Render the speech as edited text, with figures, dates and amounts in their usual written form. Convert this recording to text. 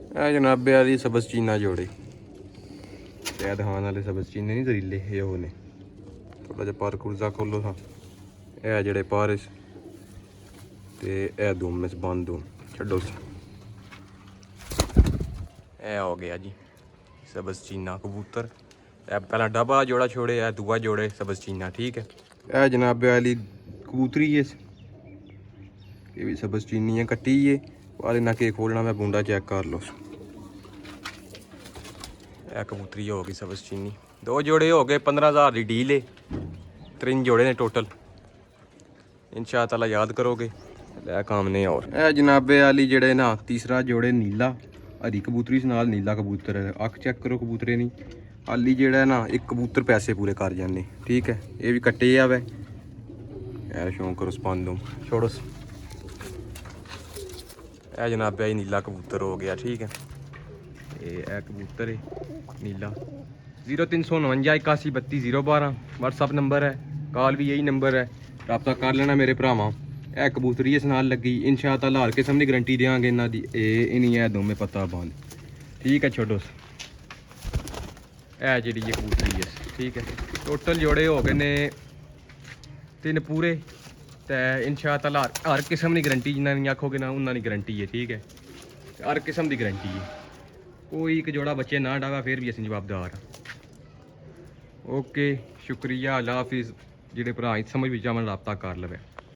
ਇਹ ਜਨਾਬੇ ਵਾਲੀ ਸਬਜ਼ ਚੀਨਾ ਜੋੜੇ ਤੇ ਦਿਖਾਉਣ ਵਾਲੇ ਸਬਜ਼ ਚੀਨੇ ਨਹੀਂ ਜ਼ਰੀਲੇ ਇਹ ਉਹ ਨੇ। ਥੋੜਾ ਜਿਹਾ ਪਰ ਕੁਰਜ਼ਾ ਖੋਲੋ ਥਾਂ ਇਹ ਜਿਹੜੇ ਪਾਰਿਸ ਤੇ ਇਹ ਦੂਮ ਇਸ ਬੰਦ ਦੂਮ ਛੱਡੋ ਸੀ। ਇਹ ਹੋ ਗਿਆ ਜੀ ਸਬਜ਼ ਚੀਨਾ ਕਬੂਤਰ। ਇਹ ਪਹਿਲਾਂ ਡੱਬਾ ਜੋੜਾ ਛੋੜੇ ਇਹ ਦੂਆ ਜੋੜੇ ਸਬਜ਼ ਚੀਨਾ। ठीक है ਇਹ ਜਨਾਬੇ ਵਾਲੀ ਕਬੂਤਰੀ है ये भी सब्ज चीनी है कट्टी है वाले ना के खोलना मैं बूंदा चेक कर लो। यह कबूतरी हो गई सब्ज चीनी। दो जोड़े हो गए 15,000 की डील है। 3 जोड़े ने टोटल इंशाअल्लाह याद करोगे काम ने। और यह जनाबे वाली जड़े ना तीसरा जोड़े नीला हरी कबूतरी नाल नीला कबूतर है। अख चेक करो कबूतरे नहीं हाली जड़ा ना एक कबूतर पैसे पूरे कर जाने। ठीक है ये भी कट्टे आ वै यार शौक करो स्पंद छोड़ो। यह जनाबे नीला कबूतर हो गया। ठीक है ये कबूतर है नीला 0349 81 32 012 व्हाट्सअप नंबर है। कॉल भी यही नंबर है रब्ता कर लेना मेरे भरावां। यह कबूतरी इस नाल लगी इंशाअल्लाह हर किस्म की गारंटी देंगे इन्हों की। ये नहीं है दोवें पत्ता बंद। ठीक है छोड़ो यह जी कबूतरी है। ठीक है टोटल जोड़े हो गए ने 3 पूरे तो इंशाअल्लाह हर किस्म की गारंटी जिन्होंने आखोगे ना उन्होंने गारंटी है। ठीक है हर किस्म की गारंटी है। कोई एक जोड़ा बच्चे ना डावा फिर भी असं जवाबदार हाँ। ओके शुक्रिया अल्लाह हाफिज़। जिहड़े भरा समझ विच आवन रब्ता कर लवे।